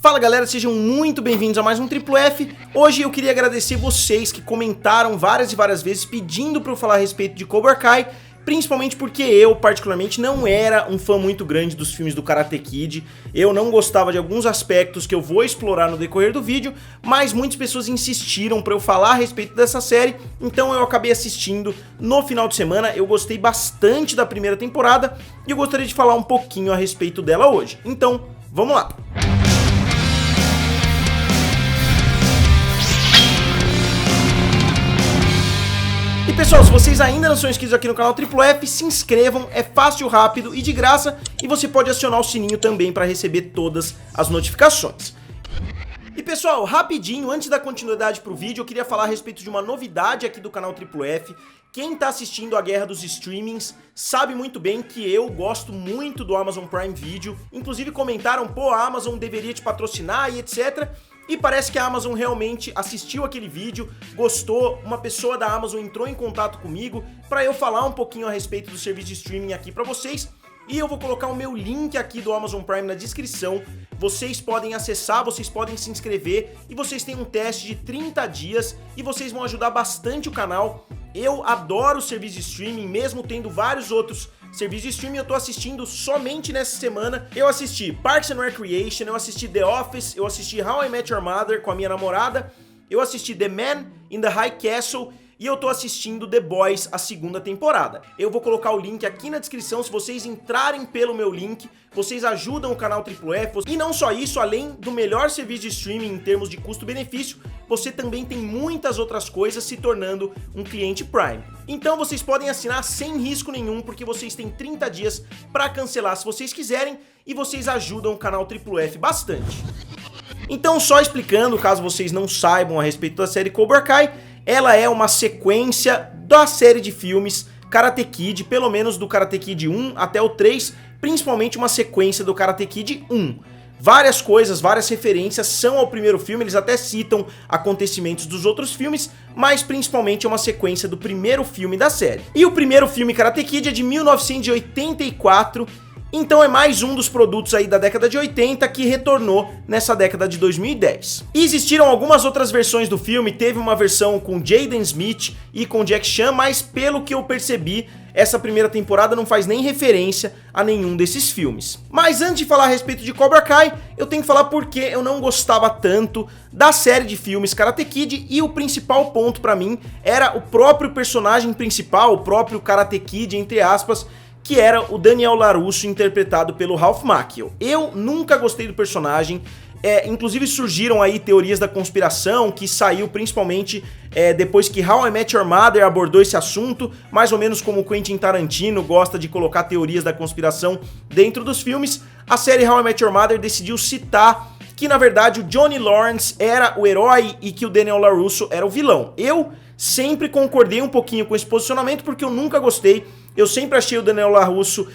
Fala galera, sejam muito bem-vindos a mais um Triplo F. Hoje eu queria agradecer vocês que comentaram várias e várias vezes pedindo para eu falar a respeito de Cobra Kai, principalmente porque eu, particularmente, não era um fã muito grande dos filmes do Karate Kid. Eu não gostava de alguns aspectos que eu vou explorar no decorrer do vídeo, mas muitas pessoas insistiram para eu falar a respeito dessa série, então eu acabei assistindo no final de semana. Eu gostei bastante da primeira temporada e eu gostaria de falar um pouquinho a respeito dela hoje. Então, vamos lá! E pessoal, se vocês ainda não são inscritos aqui no canal Triplo F, se inscrevam, é fácil, rápido e de graça, e você pode acionar o sininho também para receber todas as notificações. E pessoal, rapidinho, antes da continuidade pro vídeo, eu queria falar a respeito de uma novidade aqui do canal Triplo F. Quem tá assistindo a guerra dos streamings sabe muito bem que eu gosto muito do Amazon Prime Video, inclusive comentaram, pô, a Amazon deveria te patrocinar e etc. E parece que a Amazon realmente assistiu aquele vídeo, gostou, uma pessoa da Amazon entrou em contato comigo para eu falar um pouquinho a respeito do serviço de streaming aqui para vocês. E eu vou colocar o meu link aqui do Amazon Prime na descrição, vocês podem acessar, vocês podem se inscrever e vocês têm um teste de 30 dias e vocês vão ajudar bastante o canal. Eu adoro o serviço de streaming, mesmo tendo vários outros serviços de streaming, eu tô assistindo somente nessa semana. Eu assisti Parks and Recreation, eu assisti The Office, eu assisti How I Met Your Mother com a minha namorada, eu assisti The Man in the High Castle e eu tô assistindo The Boys, a segunda temporada. Eu vou colocar o link aqui na descrição, se vocês entrarem pelo meu link, vocês ajudam o canal Triplo F. E não só isso, além do melhor serviço de streaming em termos de custo-benefício, você também tem muitas outras coisas se tornando um cliente Prime. Então vocês podem assinar sem risco nenhum, porque vocês têm 30 dias para cancelar se vocês quiserem, e vocês ajudam o canal Triplo F bastante. Então, só explicando, caso vocês não saibam a respeito da série Cobra Kai, ela é uma sequência da série de filmes Karate Kid, pelo menos do Karate Kid 1 até o 3, principalmente uma sequência do Karate Kid 1. Várias coisas, várias referências são ao primeiro filme, eles até citam acontecimentos dos outros filmes, mas principalmente é uma sequência do primeiro filme da série. E o primeiro filme Karate Kid é de 1984, então é mais um dos produtos aí da década de 80 que retornou nessa década de 2010. E existiram algumas outras versões do filme, teve uma versão com Jaden Smith e com Jack Chan, mas pelo que eu percebi, essa primeira temporada não faz nem referência a nenhum desses filmes. Mas antes de falar a respeito de Cobra Kai, eu tenho que falar porque eu não gostava tanto da série de filmes Karate Kid, e o principal ponto pra mim era o próprio personagem principal, o próprio Karate Kid, entre aspas, que era o Daniel LaRusso, interpretado pelo Ralph Macchio. Eu nunca gostei do personagem, inclusive surgiram aí teorias da conspiração, que saiu principalmente depois que How I Met Your Mother abordou esse assunto, mais ou menos como o Quentin Tarantino gosta de colocar teorias da conspiração dentro dos filmes. A série How I Met Your Mother decidiu citar que, na verdade, o Johnny Lawrence era o herói e que o Daniel LaRusso era o vilão. Eu sempre concordei um pouquinho com esse posicionamento, porque eu nunca gostei. Eu sempre achei o Daniel LaRusso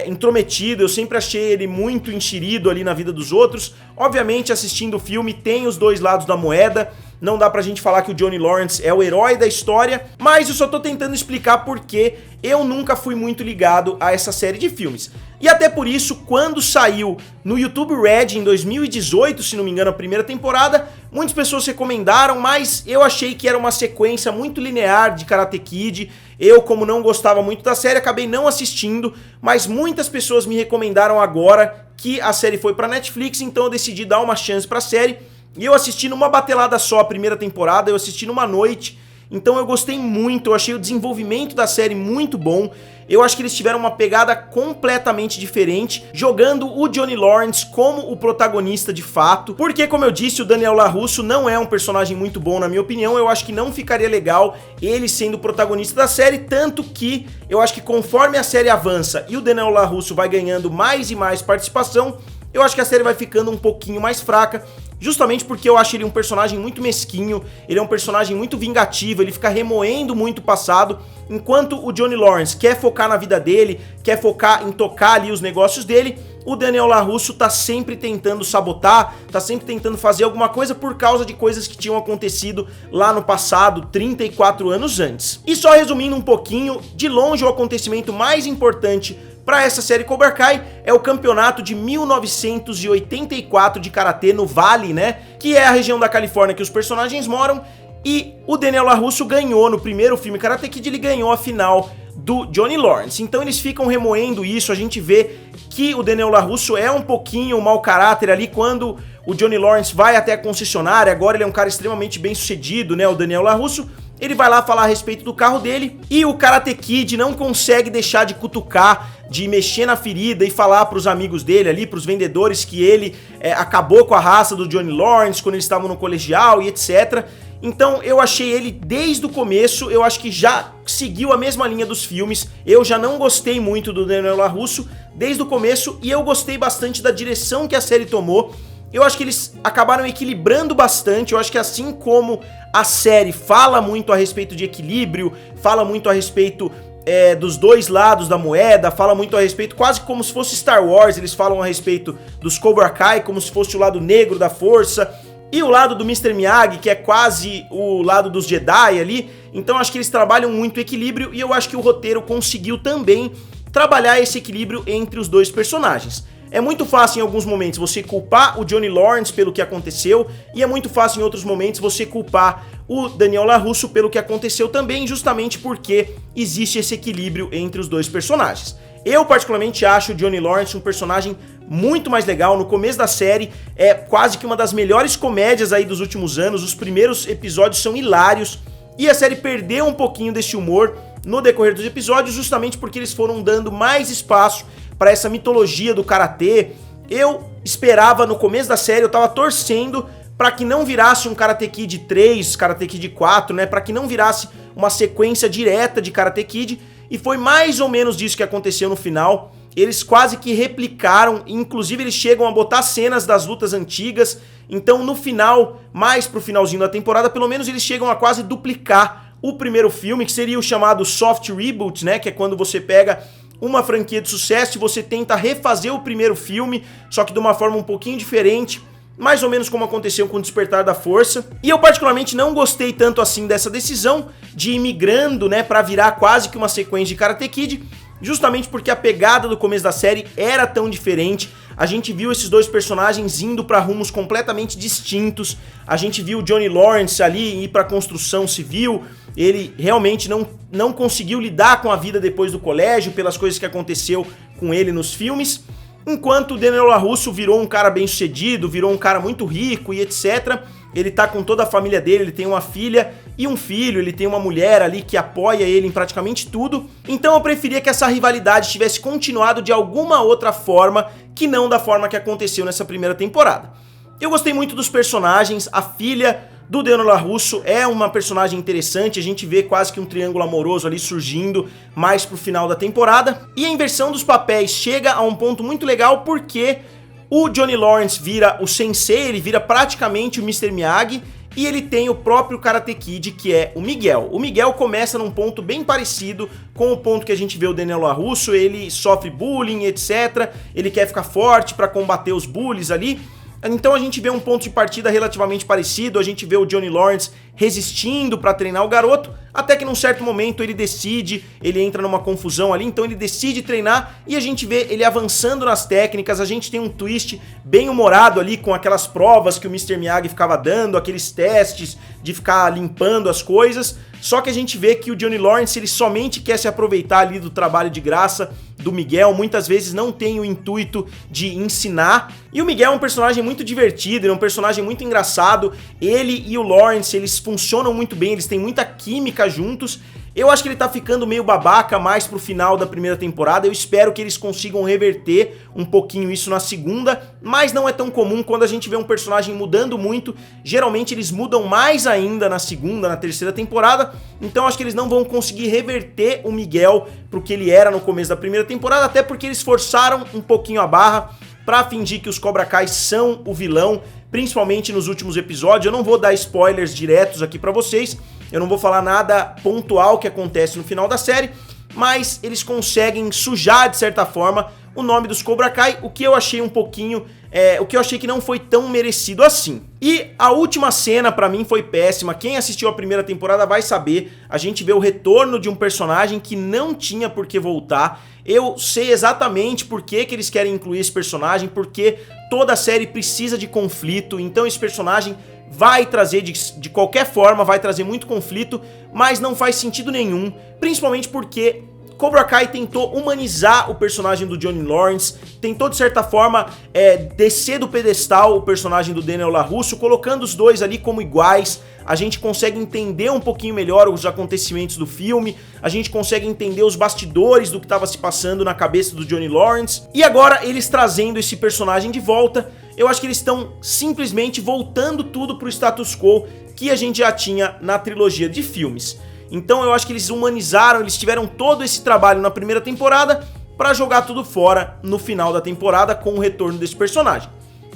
intrometido, eu sempre achei ele muito enxerido ali na vida dos outros. Obviamente, assistindo o filme, tem os dois lados da moeda. Não dá pra gente falar que o Johnny Lawrence é o herói da história, mas eu só tô tentando explicar porque eu nunca fui muito ligado a essa série de filmes. E até por isso, quando saiu no YouTube Red em 2018, se não me engano, a primeira temporada, muitas pessoas recomendaram, mas eu achei que era uma sequência muito linear de Karate Kid. Eu, como não gostava muito da série, acabei não assistindo, mas muitas pessoas me recomendaram agora que a série foi pra Netflix, então eu decidi dar uma chance pra série. E eu assisti numa batelada só a primeira temporada, eu assisti numa noite, então eu gostei muito, eu achei o desenvolvimento da série muito bom. Eu acho que eles tiveram uma pegada completamente diferente, jogando o Johnny Lawrence como o protagonista de fato, porque, como eu disse, o Daniel LaRusso não é um personagem muito bom, na minha opinião. Eu acho que não ficaria legal ele sendo o protagonista da série, tanto que eu acho que conforme a série avança e o Daniel LaRusso vai ganhando mais e mais participação, eu acho que a série vai ficando um pouquinho mais fraca, justamente porque eu acho ele um personagem muito mesquinho, ele é um personagem muito vingativo, ele fica remoendo muito o passado, enquanto o Johnny Lawrence quer focar na vida dele, quer focar em tocar ali os negócios dele, o Daniel LaRusso tá sempre tentando sabotar, tá sempre tentando fazer alguma coisa por causa de coisas que tinham acontecido lá no passado, 34 anos antes. E só resumindo um pouquinho, de longe o acontecimento mais importante para essa série Cobra Kai é o campeonato de 1984 de Karatê no Vale, né? Que é a região da Califórnia que os personagens moram. E o Daniel LaRusso ganhou no primeiro filme Karate Kid, ele ganhou a final do Johnny Lawrence. Então eles ficam remoendo isso, a gente vê que o Daniel LaRusso é um pouquinho mau caráter ali quando o Johnny Lawrence vai até a concessionária. Agora ele é um cara extremamente bem sucedido, né, o Daniel LaRusso. Ele vai lá falar a respeito do carro dele e o Karate Kid não consegue deixar de cutucar, de mexer na ferida e falar pros amigos dele ali, pros vendedores, que ele acabou com a raça do Johnny Lawrence quando eles estavam no colegial e etc. Então eu achei ele desde o começo, eu acho que já seguiu a mesma linha dos filmes. Eu já não gostei muito do Daniel LaRusso desde o começo e eu gostei bastante da direção que a série tomou. Eu acho que eles acabaram equilibrando bastante. Eu acho que assim como a série fala muito a respeito de equilíbrio, fala muito a respeito dos dois lados da moeda, fala muito a respeito, quase como se fosse Star Wars, eles falam a respeito dos Cobra Kai como se fosse o lado negro da força, e o lado do Mr. Miyagi, que é quase o lado dos Jedi ali. Então acho que eles trabalham muito equilíbrio e eu acho que o roteiro conseguiu também trabalhar esse equilíbrio entre os dois personagens. É muito fácil em alguns momentos você culpar o Johnny Lawrence pelo que aconteceu, e é muito fácil em outros momentos você culpar o Daniel LaRusso pelo que aconteceu também, justamente porque existe esse equilíbrio entre os dois personagens. Eu particularmente acho o Johnny Lawrence um personagem muito mais legal. No começo da série é quase que uma das melhores comédias aí dos últimos anos, os primeiros episódios são hilários, e a série perdeu um pouquinho desse humor no decorrer dos episódios, justamente porque eles foram dando mais espaço para essa mitologia do Karatê. Eu esperava no começo da série, eu tava torcendo para que não virasse um Karate Kid 3, Karate Kid 4, né, para que não virasse uma sequência direta de Karate Kid, e foi mais ou menos disso que aconteceu no final. Eles quase que replicaram, inclusive eles chegam a botar cenas das lutas antigas, então no final, mais pro finalzinho da temporada, pelo menos eles chegam a quase duplicar o primeiro filme, que seria o chamado soft reboot, né, que é quando você pega uma franquia de sucesso e você tenta refazer o primeiro filme, só que de uma forma um pouquinho diferente, mais ou menos como aconteceu com o Despertar da Força. E eu particularmente não gostei tanto assim dessa decisão de ir migrando, né, pra virar quase que uma sequência de Karate Kid, justamente porque a pegada do começo da série era tão diferente. A gente viu esses dois personagens indo pra rumos completamente distintos. A gente viu o Johnny Lawrence ali ir pra construção civil. Ele realmente não conseguiu lidar com a vida depois do colégio, pelas coisas que aconteceu com ele nos filmes. Enquanto o Daniel LaRusso virou um cara bem sucedido, virou um cara muito rico e etc. Ele tá com toda a família dele, ele tem uma filha e um filho, ele tem uma mulher ali que apoia ele em praticamente tudo. Então eu preferia que essa rivalidade tivesse continuado de alguma outra forma, que não da forma que aconteceu nessa primeira temporada. Eu gostei muito dos personagens, a filha do Daniel LaRusso é uma personagem interessante, a gente vê quase que um triângulo amoroso ali surgindo mais pro final da temporada. E a inversão dos papéis chega a um ponto muito legal porque o Johnny Lawrence vira o sensei, ele vira praticamente o Mr. Miyagi, e ele tem o próprio Karate Kid, que é o Miguel. O Miguel começa num ponto bem parecido com o ponto que a gente vê o Daniel LaRusso, ele sofre bullying, etc. Ele quer ficar forte para combater os bullies ali. Então a gente vê um ponto de partida relativamente parecido, a gente vê o Johnny Lawrence resistindo para treinar o garoto, até que num certo momento ele decide, ele entra numa confusão ali, então ele decide treinar e a gente vê ele avançando nas técnicas. A gente tem um twist bem humorado ali com aquelas provas que o Mr. Miyagi ficava dando, aqueles testes de ficar limpando as coisas, só que a gente vê que o Johnny Lawrence ele somente quer se aproveitar ali do trabalho de graça do Miguel, muitas vezes não tem o intuito de ensinar. E o Miguel é um personagem muito divertido, ele é um personagem muito engraçado. Ele e o Lawrence, eles funcionam muito bem, eles têm muita química juntos. Eu acho que ele tá ficando meio babaca mais pro final da primeira temporada. Eu espero que eles consigam reverter um pouquinho isso na segunda, mas não é tão comum quando a gente vê um personagem mudando muito. Geralmente eles mudam mais ainda na segunda, na terceira temporada. Então acho que eles não vão conseguir reverter o Miguel pro que ele era no começo da primeira temporada, até porque eles forçaram um pouquinho a barra pra fingir que os Cobra Kai são o vilão, principalmente nos últimos episódios. Eu não vou dar spoilers diretos aqui pra vocês, eu não vou falar nada pontual que acontece no final da série, mas eles conseguem sujar, de certa forma, o nome dos Cobra Kai, o que eu achei um pouquinho, o que eu achei que não foi tão merecido assim. E a última cena pra mim foi péssima, quem assistiu a primeira temporada vai saber, a gente vê o retorno de um personagem que não tinha por que voltar. Eu sei exatamente por que eles querem incluir esse personagem, porque toda a série precisa de conflito, então esse personagem vai trazer, de qualquer forma, vai trazer muito conflito, mas não faz sentido nenhum, principalmente porque Cobra Kai tentou humanizar o personagem do Johnny Lawrence, tentou de certa forma descer do pedestal o personagem do Daniel LaRusso, colocando os dois ali como iguais. A gente consegue entender um pouquinho melhor os acontecimentos do filme, a gente consegue entender os bastidores do que estava se passando na cabeça do Johnny Lawrence, e agora eles trazendo esse personagem de volta, eu acho que eles estão simplesmente voltando tudo pro status quo que a gente já tinha na trilogia de filmes. Então eu acho que eles humanizaram, eles tiveram todo esse trabalho na primeira temporada pra jogar tudo fora no final da temporada com o retorno desse personagem.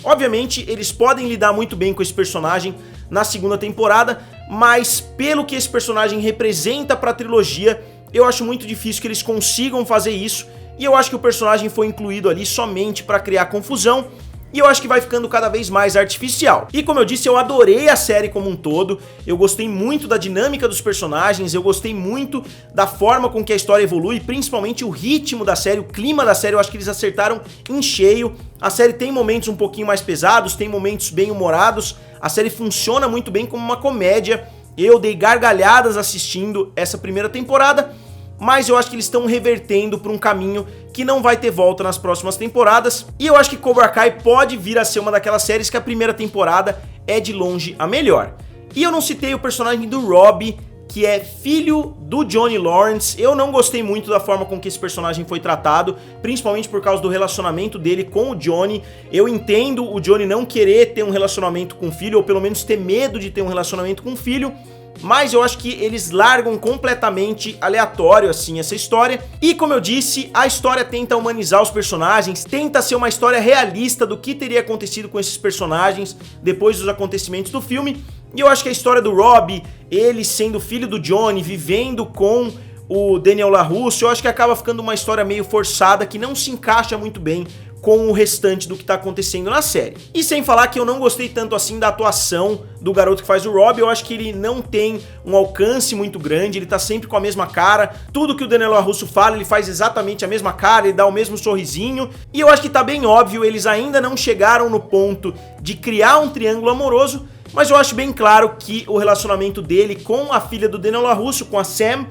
Obviamente eles podem lidar muito bem com esse personagem na segunda temporada, mas pelo que esse personagem representa pra trilogia, eu acho muito difícil que eles consigam fazer isso, e eu acho que o personagem foi incluído ali somente pra criar confusão, e eu acho que vai ficando cada vez mais artificial. E como eu disse, eu adorei a série como um todo, eu gostei muito da dinâmica dos personagens, eu gostei muito da forma com que a história evolui, principalmente o ritmo da série, o clima da série, eu acho que eles acertaram em cheio. A série tem momentos um pouquinho mais pesados, tem momentos bem humorados, a série funciona muito bem como uma comédia, eu dei gargalhadas assistindo essa primeira temporada, mas eu acho que eles estão revertendo para um caminho que não vai ter volta nas próximas temporadas, e eu acho que Cobra Kai pode vir a ser uma daquelas séries que a primeira temporada é de longe a melhor. E eu não citei o personagem do Robbie, que é filho do Johnny Lawrence. Eu não gostei muito da forma com que esse personagem foi tratado, principalmente por causa do relacionamento dele com o Johnny. Eu entendo o Johnny não querer ter um relacionamento com o filho, ou pelo menos ter medo de ter um relacionamento com o filho, mas eu acho que eles largam completamente aleatório assim essa história. E como eu disse, a história tenta humanizar os personagens, tenta ser uma história realista do que teria acontecido com esses personagens depois dos acontecimentos do filme. E eu acho que a história do Robbie, ele sendo filho do Johnny, vivendo com o Daniel LaRusso, eu acho que acaba ficando uma história meio forçada, que não se encaixa muito bem com o restante do que tá acontecendo na série. E sem falar que eu não gostei tanto assim da atuação do garoto que faz o Robbie, eu acho que ele não tem um alcance muito grande, ele tá sempre com a mesma cara, tudo que o Daniel LaRusso fala, ele faz exatamente a mesma cara, ele dá o mesmo sorrisinho, e eu acho que tá bem óbvio, eles ainda não chegaram no ponto de criar um triângulo amoroso, mas eu acho bem claro que o relacionamento dele com a filha do Daniel LaRusso, com a Sam,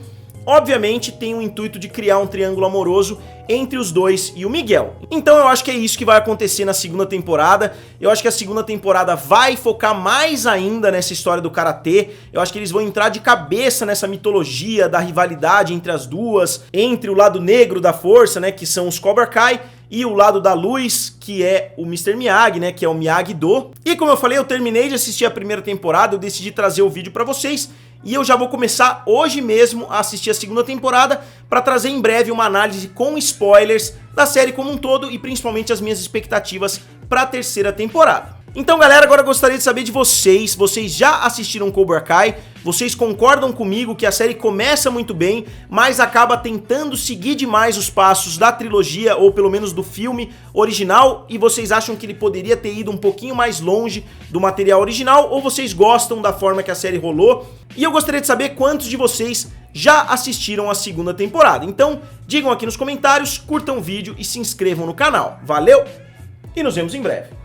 obviamente tem o intuito de criar um triângulo amoroso entre os dois e o Miguel. Então eu acho que é isso que vai acontecer na segunda temporada. Eu acho que a segunda temporada vai focar mais ainda nessa história do karatê. Eu acho que eles vão entrar de cabeça nessa mitologia da rivalidade entre as duas, entre o lado negro da força, né, que são os Cobra Kai, e o lado da luz, que é o Mr. Miyagi, né, que é o Miyagi-Do. E como eu falei, eu terminei de assistir a primeira temporada, eu decidi trazer o vídeo pra vocês, e eu já vou começar hoje mesmo a assistir a segunda temporada para trazer em breve uma análise com spoilers da série como um todo e principalmente as minhas expectativas para a terceira temporada. Então galera, agora eu gostaria de saber de vocês já assistiram Cobra Kai? Vocês concordam comigo que a série começa muito bem, mas acaba tentando seguir demais os passos da trilogia, ou pelo menos do filme original, e vocês acham que ele poderia ter ido um pouquinho mais longe do material original, ou vocês gostam da forma que a série rolou? E eu gostaria de saber quantos de vocês já assistiram a segunda temporada. Então digam aqui nos comentários, curtam o vídeo e se inscrevam no canal. Valeu e nos vemos em breve.